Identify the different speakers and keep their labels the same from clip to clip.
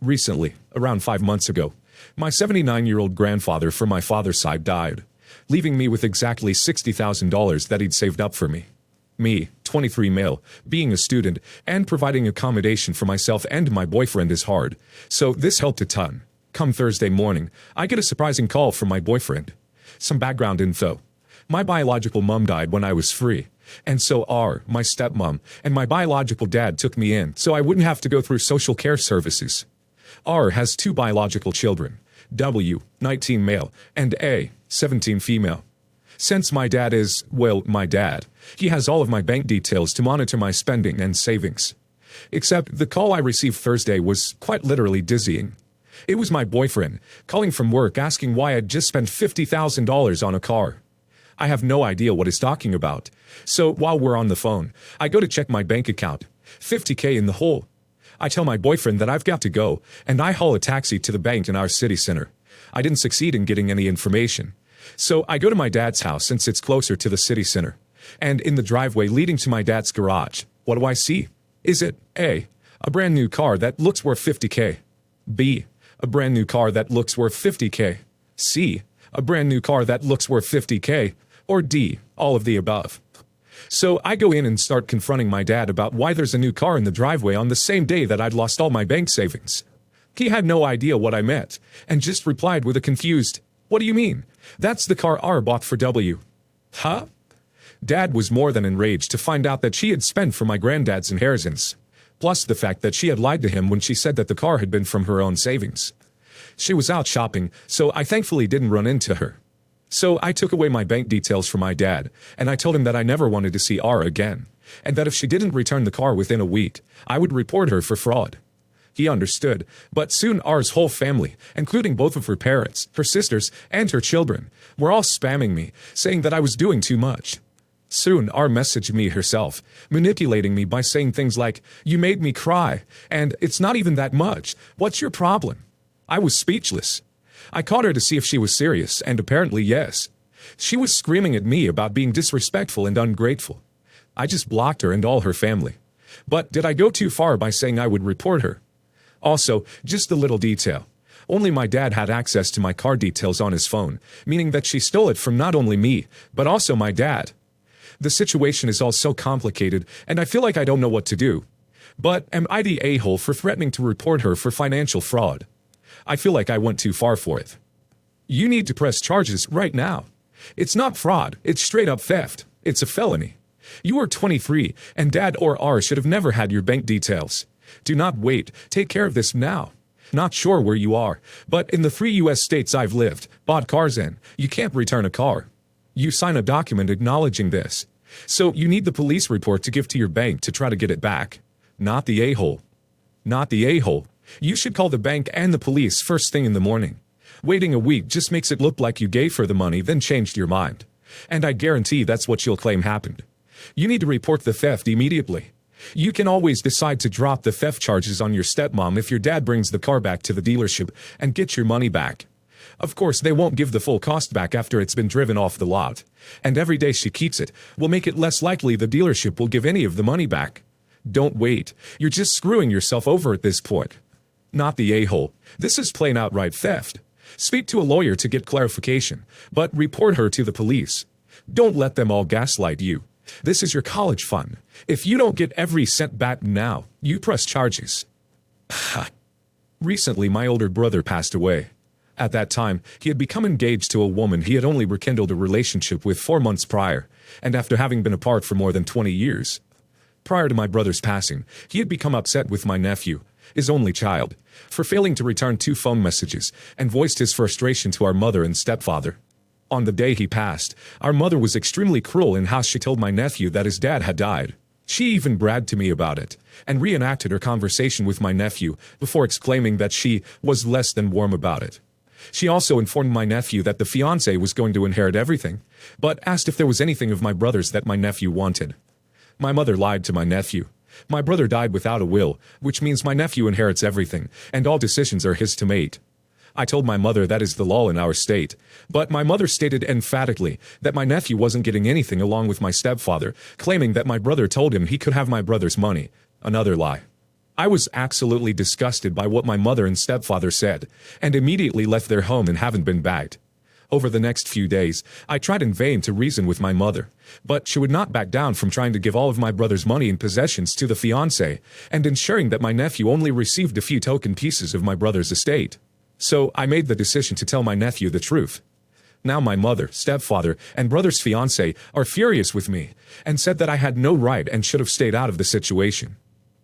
Speaker 1: Recently, around 5 months ago, my 79-year-old grandfather from my father's side died, leaving me with exactly $60,000 that he'd saved up for me. Me, 23 male, being a student, and providing accommodation for myself and my boyfriend is hard, so this helped a ton. Come Thursday morning, I get a surprising call from my boyfriend. Some background info. My biological mom died when I was free, and so my stepmom, and my biological dad took me in so I wouldn't have to go through social care services. Has 2 biological children, W, 19 male, and A, 17 female. Since my dad is, well, my dad, he has all of my bank details to monitor my spending and savings. Except the call I received Thursday was quite literally dizzying. It was my boyfriend, calling from work asking why I'd just spent $50,000 on a car. I have no idea what he's talking about. So while we're on the phone, I go to check my bank account. $50K in the hole. I tell my boyfriend that I've got to go, and I haul a taxi to the bank in our city center. I didn't succeed in getting any information. So I go to my dad's house since it's closer to the city center. And in the driveway leading to my dad's garage, what do I see? Is it A, a brand new car that looks worth $50K? B, a brand new car that looks worth $50K? C, a brand new car that looks worth $50K? Or D, all of the above? So I go in and start confronting my dad about why there's a new car in the driveway on the same day that I'd lost all my bank savings. He had no idea what I meant, and just replied with a confused, "What do you mean? That's the car R bought for W." Huh? Dad was more than enraged to find out that she had spent for my granddad's inheritance, plus the fact that she had lied to him when she said that the car had been from her own savings. She was out shopping, so I thankfully didn't run into her. So I took away my bank details from my dad, and I told him that I never wanted to see R again, and that if she didn't return the car within a week, I would report her for fraud. He understood, but soon R's whole family, including both of her parents, her sisters, and her children, were all spamming me, saying that I was doing too much. Soon R messaged me herself, manipulating me by saying things like, "You made me cry," and "It's not even that much. What's your problem?" I was speechless. I caught her to see if she was serious, and apparently yes. She was screaming at me about being disrespectful and ungrateful. I just blocked her and all her family. But did I go too far by saying I would report her? Also, just a little detail. Only my dad had access to my car details on his phone, meaning that she stole it from not only me, but also my dad. The situation is all so complicated, and I feel like I don't know what to do. But am I the a-hole for threatening to report her for financial fraud? I feel like I went too far for it. You need to press charges right now. It's not fraud, it's straight up theft. It's a felony. You are 23, and Dad or R should have never had your bank details. Do not wait, take care of this now. Not sure where you are, but in the 3 US states I've lived, bought cars in, you can't return a car. You sign a document acknowledging this. So you need the police report to give to your bank to try to get it back. Not the a-hole. Not the a-hole. You should call the bank and the police first thing in the morning. Waiting a week just makes it look like you gave her the money then changed your mind. And I guarantee that's what you'll claim happened. You need to report the theft immediately. You can always decide to drop the theft charges on your stepmom if your dad brings the car back to the dealership and get your money back. Of course, they won't give the full cost back after it's been driven off the lot. And every day she keeps it will make it less likely the dealership will give any of the money back. Don't wait. You're just screwing yourself over at this point. Not the a-hole. This is plain outright theft. Speak to a lawyer to get clarification, but report her to the police. Don't let them all gaslight you. This is your college fund. If you don't get every cent back now, you press charges. Recently, my older brother passed away. At that time, he had become engaged to a woman he had only rekindled a relationship with 4 months prior, and after having been apart for more than 20 years. Prior to my brother's passing, he had become upset with my nephew, his only child, for failing to return 2 phone messages, and voiced his frustration to our mother and stepfather. On the day he passed, our mother was extremely cruel in how she told my nephew that his dad had died. She even bragged to me about it, and reenacted her conversation with my nephew before exclaiming that she was less than warm about it. She also informed my nephew that the fiancé was going to inherit everything, but asked if there was anything of my brother's that my nephew wanted. My mother lied to my nephew. My brother died without a will, which means my nephew inherits everything, and all decisions are his to make. I told my mother that is the law in our state, but my mother stated emphatically that my nephew wasn't getting anything along with my stepfather, claiming that my brother told him he could have my brother's money. Another lie. I was absolutely disgusted by what my mother and stepfather said, and immediately left their home and haven't been back. Over the next few days, I tried in vain to reason with my mother, but she would not back down from trying to give all of my brother's money and possessions to the fiancé, and ensuring that my nephew only received a few token pieces of my brother's estate. So I made the decision to tell my nephew the truth. Now my mother, stepfather, and brother's fiancé are furious with me, and said that I had no right and should have stayed out of the situation.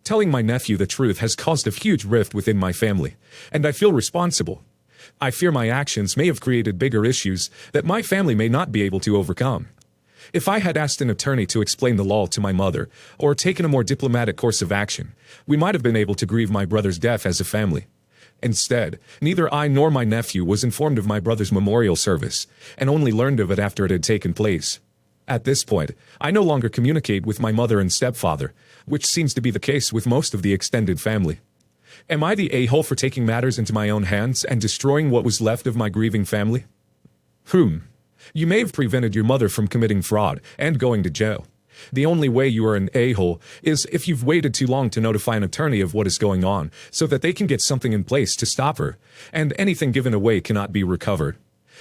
Speaker 1: Telling my nephew the truth has caused a huge rift within my family, and I feel responsible. I fear my actions may have created bigger issues that my family may not be able to overcome. If I had asked an attorney to explain the law to my mother, or taken a more diplomatic course of action, we might have been able to grieve my brother's death as a family. Instead, neither I nor my nephew was informed of my brother's memorial service, and only learned of it after it had taken place. At this point, I no longer communicate with my mother and stepfather, which seems to be the case with most of the extended family. Am I the a-hole for taking matters into my own hands and destroying what was left of my grieving family? You may have prevented your mother from committing fraud and going to jail. The only way you are an a-hole is if you've waited too long to notify an attorney of what is going on so that they can get something in place to stop her, and anything given away cannot be recovered.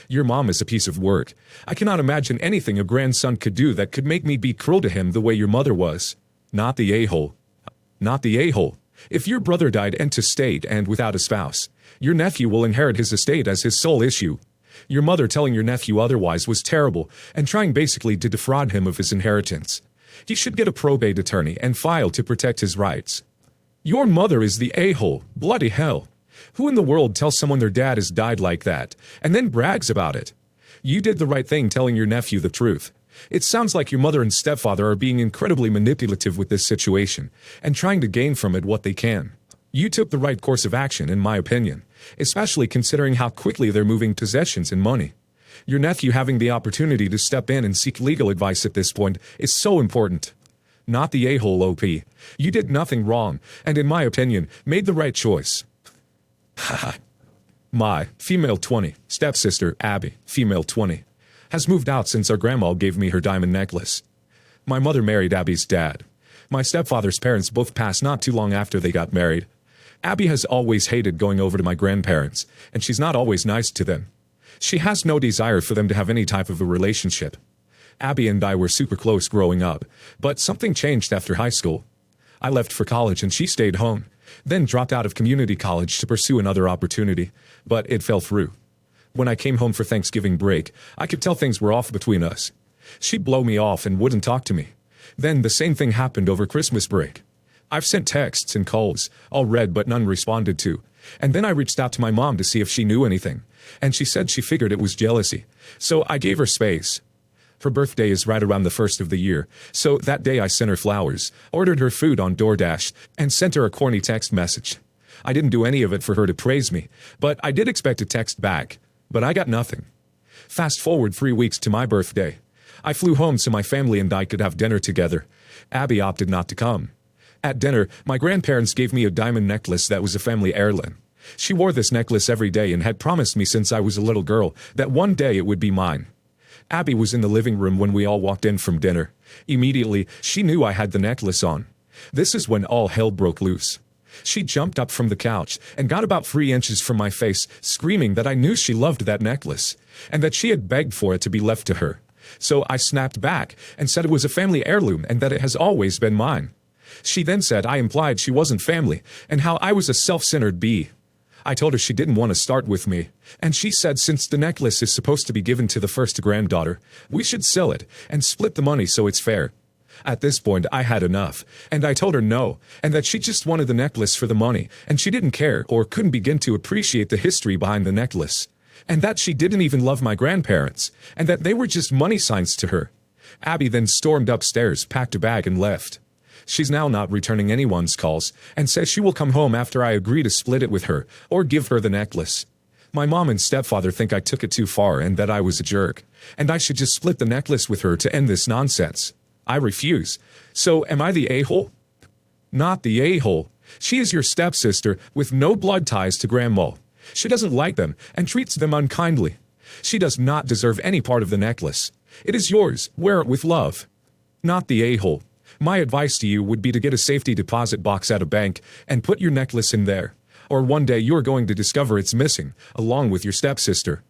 Speaker 1: Your mom is a piece of work. I cannot imagine anything a grandson could do that could make me be cruel to him the way your mother was. Not the a-hole. Not the a-hole. If your brother died intestate and without a spouse, your nephew will inherit his estate as his sole issue. Your mother telling your nephew otherwise was terrible and trying basically to defraud him of his inheritance. He should get a probate attorney and file to protect his rights. Your mother is the a-hole. Bloody hell. Who in the world tells someone their dad has died like that and then brags about it? You did the right thing telling your nephew the truth. It sounds like your mother and stepfather are being incredibly manipulative with this situation and trying to gain from it what they can. You took the right course of action, in my opinion, especially considering how quickly they're moving possessions and money. Your nephew having the opportunity to step in and seek legal advice at this point is so important. Not the a-hole, OP. You did nothing wrong, and in my opinion, made the right choice. My female 20, stepsister, Abby, female 20, has moved out since our grandma gave me her diamond necklace. My mother married Abby's dad. My stepfather's parents both passed not too long after they got married. Abby has always hated going over to my grandparents, and she's not always nice to them. She has no desire for them to have any type of a relationship. Abby and I were super close growing up, but something changed after high school. I left for college and she stayed home, then dropped out of community college to pursue another opportunity, but it fell through. When I came home for Thanksgiving break, I could tell things were off between us. She'd blow me off and wouldn't talk to me. Then the same thing happened over Christmas break. I've sent texts and calls, all read but none responded to, and then I reached out to my mom to see if she knew anything, and she said she figured it was jealousy, so I gave her space. Her birthday is right around the first of the year, so that day I sent her flowers, ordered her food on DoorDash, and sent her a corny text message. I didn't do any of it for her to praise me, but I did expect a text back. But I got nothing. Fast forward 3 weeks to my birthday. I flew home so my family and I could have dinner together. Abby opted not to come. At dinner, my grandparents gave me a diamond necklace that was a family heirloom. She wore this necklace every day and had promised me since I was a little girl that one day it would be mine. Abby was in the living room when we all walked in from dinner. Immediately, she knew I had the necklace on. This is when all hell broke loose. She jumped up from the couch and got about 3 inches from my face, screaming that I knew she loved that necklace, and that she had begged for it to be left to her. So I snapped back and said it was a family heirloom and that it has always been mine. She then said I implied she wasn't family, and how I was a self-centered bee. I told her she didn't want to start with me, and she said since the necklace is supposed to be given to the first granddaughter, we should sell it and split the money so it's fair. At this point, I had enough, and I told her no, and that she just wanted the necklace for the money, and she didn't care or couldn't begin to appreciate the history behind the necklace, and that she didn't even love my grandparents, and that they were just money signs to her. Abby then stormed upstairs, packed a bag, and left. She's now not returning anyone's calls, and says she will come home after I agree to split it with her, or give her the necklace. My mom and stepfather think I took it too far and that I was a jerk, and I should just split the necklace with her to end this nonsense. I refuse. So am I the a-hole? Not the a-hole. She is your stepsister with no blood ties to Grandma. She doesn't like them and treats them unkindly. She does not deserve any part of the necklace. It is yours. Wear it with love. Not the a-hole. My advice to you would be to get a safety deposit box at a bank and put your necklace in there. Or one day you're going to discover it's missing, along with your stepsister.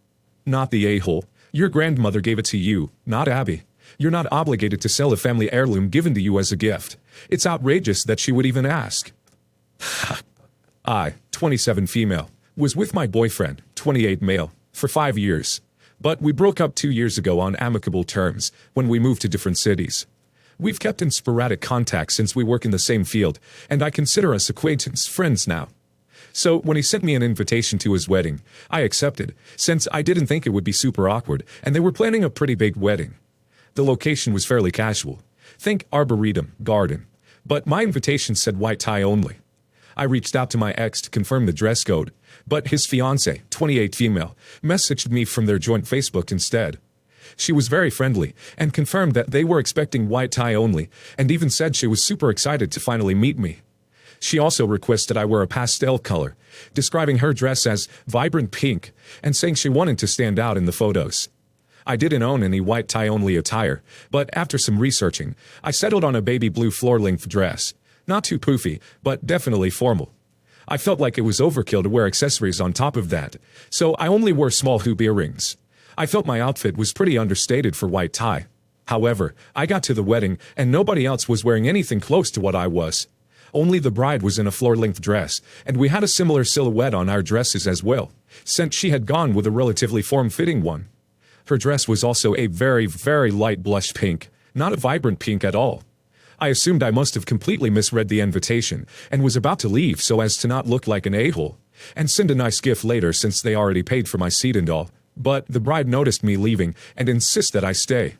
Speaker 1: Not the a-hole. Your grandmother gave it to you, not Abby. You're not obligated to sell a family heirloom given to you as a gift. It's outrageous that she would even ask. I, 27 female, was with my boyfriend, 28 male, for 5 years. But we broke up 2 years ago on amicable terms when we moved to different cities. We've kept in sporadic contact since we work in the same field, and I consider us acquaintance friends now. So when he sent me an invitation to his wedding, I accepted, since I didn't think it would be super awkward, and they were planning a pretty big wedding. The location was fairly casual. Think arboretum, garden. But my invitation said white tie only. I reached out to my ex to confirm the dress code, but his fiancée, 28 female, messaged me from their joint Facebook instead. She was very friendly and confirmed that they were expecting white tie only, and even said she was super excited to finally meet me. She also requested I wear a pastel color, describing her dress as vibrant pink and saying she wanted to stand out in the photos. I didn't own any white tie-only attire, but after some researching, I settled on a baby blue floor-length dress. Not too poofy, but definitely formal. I felt like it was overkill to wear accessories on top of that, so I only wore small hoop earrings. I felt my outfit was pretty understated for white tie. However, I got to the wedding and nobody else was wearing anything close to what I was. Only the bride was in a floor-length dress, and we had a similar silhouette on our dresses as well, since she had gone with a relatively form-fitting one. Her dress was also a very, very light blush pink, not a vibrant pink at all. I assumed I must have completely misread the invitation, and was about to leave so as to not look like an a-hole, and send a nice gift later since they already paid for my seat and all. But the bride noticed me leaving and insisted that I stay.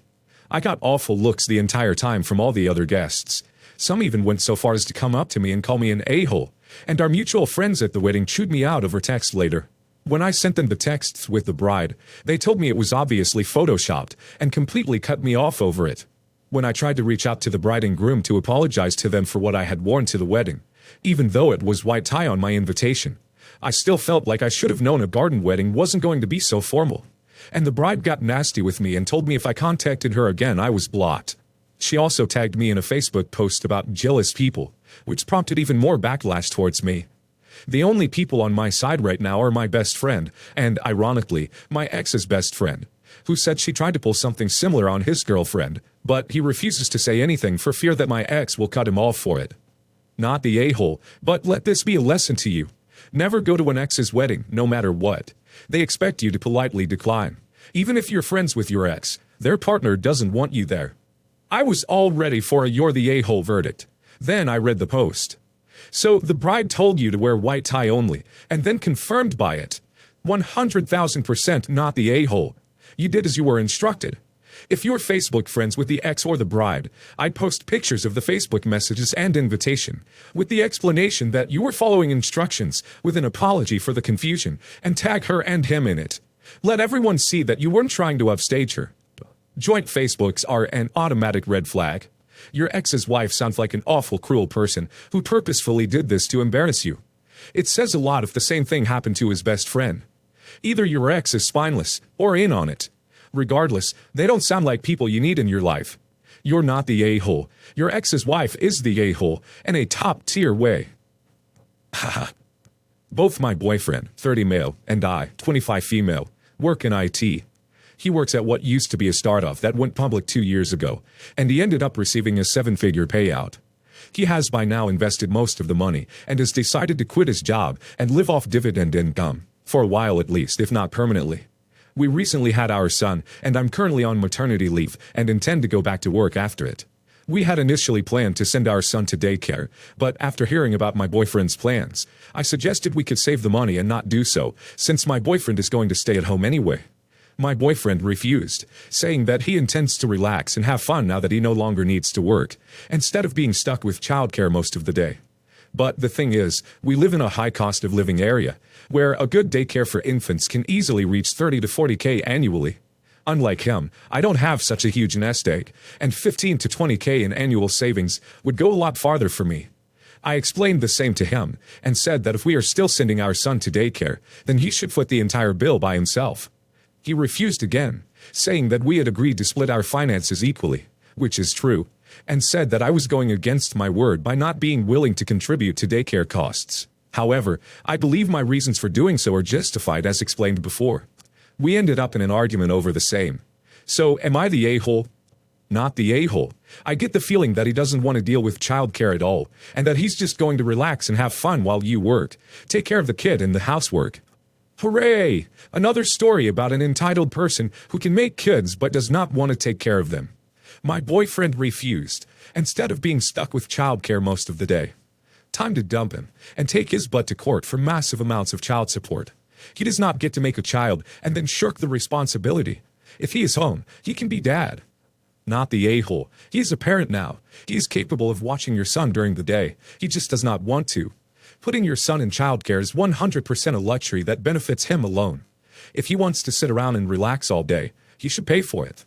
Speaker 1: I got awful looks the entire time from all the other guests. Some even went so far as to come up to me and call me an a-hole, and our mutual friends at the wedding chewed me out over text later. When I sent them the texts with the bride, they told me it was obviously photoshopped and completely cut me off over it. When I tried to reach out to the bride and groom to apologize to them for what I had worn to the wedding, even though it was white tie on my invitation, I still felt like I should have known a garden wedding wasn't going to be so formal. And the bride got nasty with me and told me if I contacted her again I was blocked. She also tagged me in a Facebook post about jealous people, which prompted even more backlash towards me. The only people on my side right now are my best friend, and, ironically, my ex's best friend, who said she tried to pull something similar on his girlfriend, but he refuses to say anything for fear that my ex will cut him off for it. Not the a-hole, but let this be a lesson to you. Never go to an ex's wedding, no matter what. They expect you to politely decline. Even if you're friends with your ex, their partner doesn't want you there. I was all ready for a "you're the a-hole" verdict. Then I read the post. So the bride told you to wear white tie only, and then confirmed by it. 100,000% not the a-hole. You did as you were instructed. If you're Facebook friends with the ex or the bride, I'd post pictures of the Facebook messages and invitation, with the explanation that you were following instructions with an apology for the confusion, and tag her and him in it. Let everyone see that you weren't trying to upstage her. Joint Facebooks are an automatic red flag. Your ex's wife sounds like an awful cruel person who purposefully did this to embarrass you. It says a lot if the same thing happened to his best friend. Either your ex is spineless or in on it. Regardless, they don't sound like people you need in your life. You're not the a-hole. Your ex's wife is the a-hole, in a top-tier way. Haha. Both my boyfriend, 30 male, and I, 25 female, work in IT. He works at what used to be a startup that went public 2 years ago, and he ended up receiving a 7-figure payout. He has by now invested most of the money and has decided to quit his job and live off dividend income, for a while at least, if not permanently. We recently had our son, and I'm currently on maternity leave and intend to go back to work after it. We had initially planned to send our son to daycare, but after hearing about my boyfriend's plans, I suggested we could save the money and not do so, since my boyfriend is going to stay at home anyway. My boyfriend refused, saying that he intends to relax and have fun now that he no longer needs to work, instead of being stuck with childcare most of the day. But the thing is, we live in a high cost of living area, where a good daycare for infants can easily reach 30 to 40K annually. Unlike him, I don't have such a huge nest egg, and 15 to 20K in annual savings would go a lot farther for me. I explained the same to him, and said that if we are still sending our son to daycare, then he should foot the entire bill by himself. He refused again, saying that we had agreed to split our finances equally, which is true, and said that I was going against my word by not being willing to contribute to daycare costs. However, I believe my reasons for doing so are justified as explained before. We ended up in an argument over the same. So, am I the a-hole? Not the a-hole. I get the feeling that he doesn't want to deal with childcare at all, and that he's just going to relax and have fun while you work. Take care of the kid and the housework. Hooray! Another story about an entitled person who can make kids but does not want to take care of them. My boyfriend refused, instead of being stuck with childcare most of the day. Time to dump him and take his butt to court for massive amounts of child support. He does not get to make a child and then shirk the responsibility. If he is home, he can be dad. Not the a-hole. He is a parent now. He is capable of watching your son during the day. He just does not want to. Putting your son in childcare is 100% a luxury that benefits him alone. If he wants to sit around and relax all day, he should pay for it.